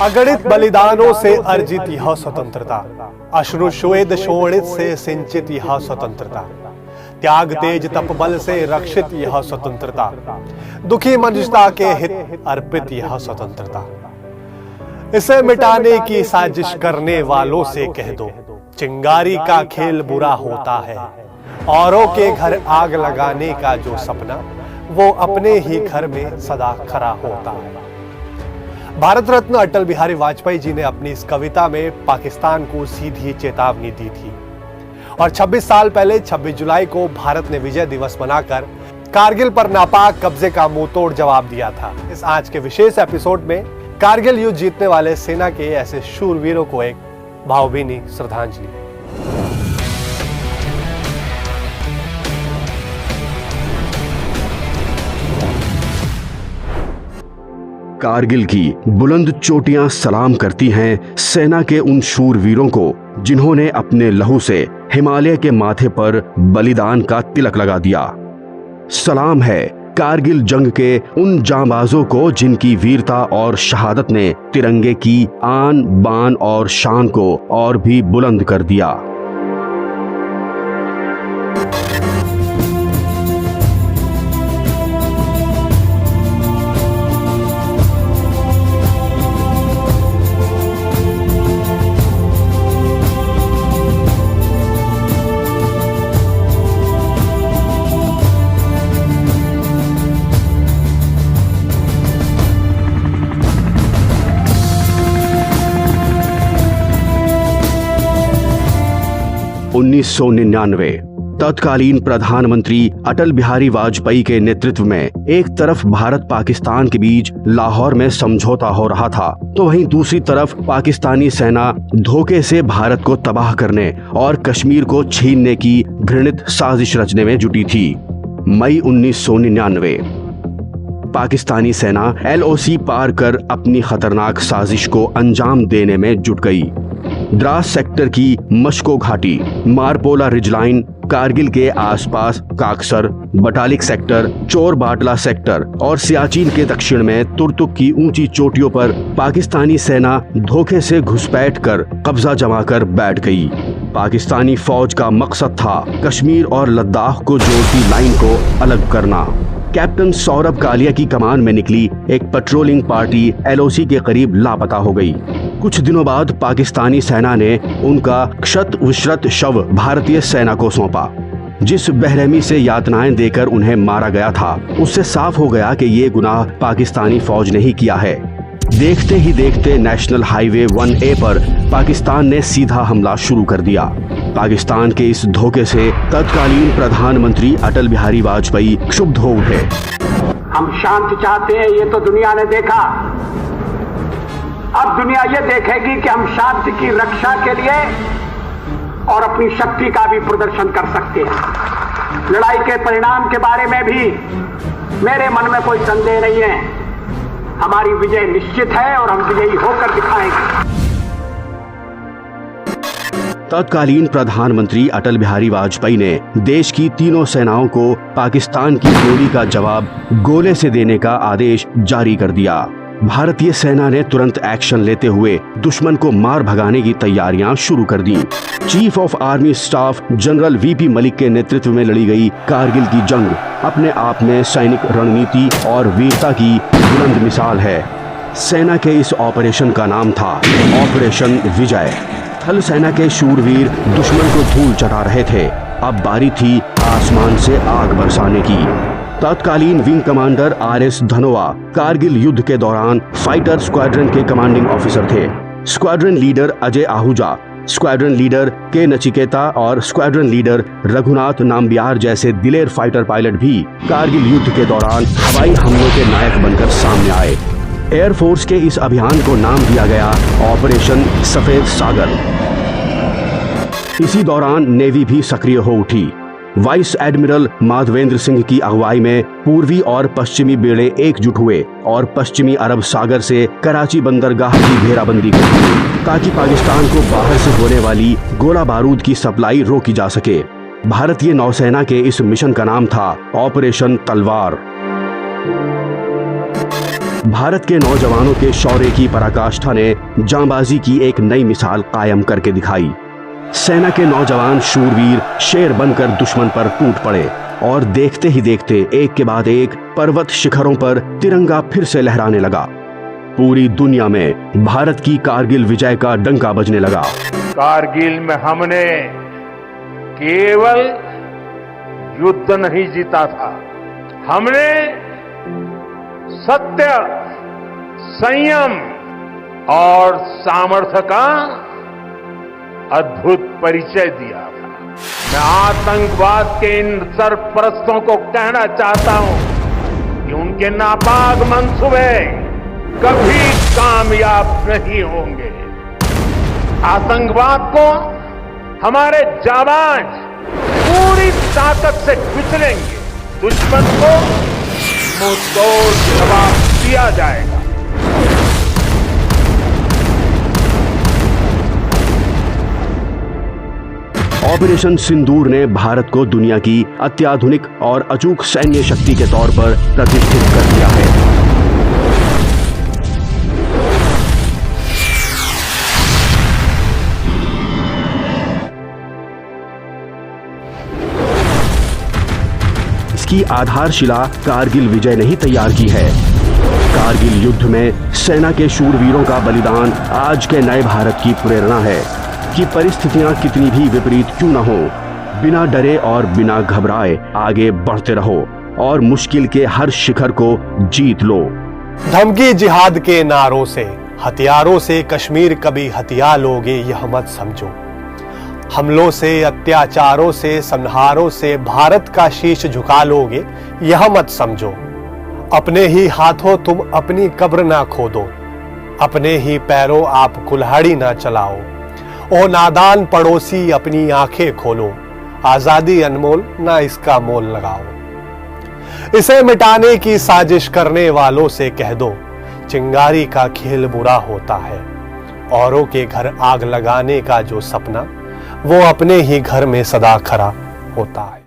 अगणित बलिदानों से अर्जित यह स्वतंत्रता, अश्रु श्वेद शोणित से सिंचित यह स्वतंत्रता, त्याग तेज तप बल से रक्षित यह स्वतंत्रता, दुखी मनुष्यता के हित अर्पित यह स्वतंत्रता। इसे मिटाने की साजिश करने वालों से कह दो, चिंगारी का खेल बुरा होता है। औरों के घर आग लगाने का जो सपना, वो अपने ही घर में सदा खरा होता है। भारत रत्न अटल बिहारी वाजपेयी जी ने अपनी इस कविता में पाकिस्तान को सीधी चेतावनी दी थी और 26 साल पहले 26 जुलाई को भारत ने विजय दिवस मनाकर कारगिल पर नापाक कब्जे का मुंहतोड़ जवाब दिया था। इस आज के विशेष एपिसोड में कारगिल युद्ध जीतने वाले सेना के ऐसे शूरवीरों को एक भावभीनी श्रद्धांजलि। कारगिल की बुलंद चोटियां सलाम करती हैं सेना के उन शूरवीरों को जिन्होंने अपने लहू से हिमालय के माथे पर बलिदान का तिलक लगा दिया। सलाम है कारगिल जंग के उन जांबाजों को जिनकी वीरता और शहादत ने तिरंगे की आन बान और शान को और भी बुलंद कर दिया। उन्नीस तत्कालीन प्रधानमंत्री अटल बिहारी वाजपेयी के नेतृत्व में एक तरफ भारत पाकिस्तान के बीच लाहौर में समझौता हो रहा था, तो वहीं दूसरी तरफ पाकिस्तानी सेना धोखे से भारत को तबाह करने और कश्मीर को छीनने की घृणित साजिश रचने में जुटी थी। मई 1999 पाकिस्तानी सेना LOC पार कर अपनी खतरनाक साजिश को अंजाम देने में जुट गई। द्रास सेक्टर की मशको घाटी, मारपोला रिज लाइन, कारगिल के आसपास काकसर, बटालिक सेक्टर, चोर बाटला सेक्टर और सियाचिन के दक्षिण में तुर्तुक की ऊंची चोटियों पर पाकिस्तानी सेना धोखे से घुसपैठ कर कब्जा जमाकर बैठ गई। पाकिस्तानी फौज का मकसद था कश्मीर और लद्दाख को जोड़ती लाइन को अलग करना। कैप्टन सौरभ कालिया की कमान में निकली एक पेट्रोलिंग पार्टी LOC के करीब लापता हो गई। कुछ दिनों बाद पाकिस्तानी सेना ने उनका क्षत विश्रत शव भारतीय सेना को सौंपा। जिस बेरहमी से यातनाएं देकर उन्हें मारा गया था, उससे साफ हो गया कि ये गुनाह पाकिस्तानी फौज ने ही किया है। देखते ही देखते नेशनल हाईवे 1A पर पाकिस्तान ने सीधा हमला शुरू कर दिया। पाकिस्तान के इस धोखे से तत्कालीन प्रधानमंत्री अटल बिहारी वाजपेयी क्षुब्ध हो उठे। हम शांति चाहते हैं, ये तो दुनिया ने देखा। अब दुनिया ये देखेगी कि हम शांति की रक्षा के लिए और अपनी शक्ति का भी प्रदर्शन कर सकते हैं। लड़ाई के परिणाम के बारे में भी मेरे मन में कोई संदेह नहीं है। हमारी विजय निश्चित है और हम विजयी होकर दिखाएंगे। तत्कालीन प्रधानमंत्री अटल बिहारी वाजपेयी ने देश की तीनों सेनाओं को पाकिस्तान की गोली का जवाब गोले से देने का आदेश जारी कर दिया। भारतीय सेना ने तुरंत एक्शन लेते हुए दुश्मन को मार भगाने की तैयारियां शुरू कर दी। Chief of army staff general VP Malik के नेतृत्व में लड़ी गई कारगिल की जंग अपने आप में सैनिक रणनीति और वीरता की बुलंद मिसाल है। सेना के इस ऑपरेशन का नाम था ऑपरेशन विजय। थल सेना के शूरवीर दुश्मन को धूल चटा रहे थे। अब बारी थी आसमान से आग बरसाने की। तत्कालीन wing commander RS Dhanoa Kargil युद्ध के दौरान फाइटर स्क्वाड्रन के कमांडिंग ऑफिसर थे। Squadron leader Ajay Ahuja, squadron leader के नचिकेता और स्क्वाड्रन लीडर रघुनाथ नाम्बियार जैसे दिलेर फाइटर पायलट भी कारगिल युद्ध के दौरान हवाई हमलों के नायक बनकर सामने आए। एयरफोर्स के इस अभियान को नाम दिया गया ऑपरेशन सफेद सागर। इसी दौरान नेवी भी सक्रिय हो उठी। वाइस एडमिरल माधवेंद्र सिंह की अगुवाई में पूर्वी और पश्चिमी बेड़े एकजुट हुए और पश्चिमी अरब सागर से कराची बंदरगाह की घेराबंदी कर दी ताकि पाकिस्तान को बाहर से होने वाली गोला बारूद की सप्लाई रोकी जा सके। भारतीय नौसेना के इस मिशन का नाम था ऑपरेशन तलवार। भारत के नौजवानों के शौर्य की पराकाष्ठा ने जांबाजी की एक नई मिसाल कायम करके दिखाई। सेना के नौजवान शूरवीर शेर बनकर दुश्मन पर टूट पड़े और देखते ही देखते एक के बाद एक पर्वत शिखरों पर तिरंगा फिर से लहराने लगा। पूरी दुनिया में भारत की कारगिल विजय का डंका बजने लगा। कारगिल में हमने केवल युद्ध नहीं जीता था, हमने सत्य, संयम और सामर्थ्य का अद्भुत परिचय दिया था। मैं आतंकवाद के इन सरपरस्तों को कहना चाहता हूं कि उनके नापाक मंसूबे कभी कामयाब नहीं होंगे। आतंकवाद को हमारे जाबाज पूरी ताकत से कुचलेंगे। दुश्मन को मुंहतोड़ जवाब दिया जाएगा। ऑपरेशन सिंदूर ने भारत को दुनिया की अत्याधुनिक और अचूक सैन्य शक्ति के तौर पर प्रतिष्ठित कर दिया है। इसकी आधारशिला कारगिल विजय ने ही तैयार की है। कारगिल युद्ध में सेना के शूरवीरों का बलिदान आज के नए भारत की प्रेरणा है कि परिस्थितियां कितनी भी विपरीत क्यों न हो, बिना डरे और बिना घबराए आगे बढ़ते रहो और मुश्किल के हर शिखर को जीत लो। धमकी जिहाद के नारों से, हथियारों से कश्मीर कभी हथिया लोगे यह मत समझो। हमलों से, अत्याचारों से, संहारों से भारत का शीश झुका लोगे यह मत समझो। अपने ही हाथों तुम अपनी कब्र ना खोदो, अपने ही पैरों आप कुल्हाड़ी ना चलाओ। ओ नादान पड़ोसी अपनी आंखें खोलो, आजादी अनमोल ना इसका मोल लगाओ। इसे मिटाने की साजिश करने वालों से कह दो, चिंगारी का खेल बुरा होता है। औरों के घर आग लगाने का जो सपना, वो अपने ही घर में सदा खरा होता है।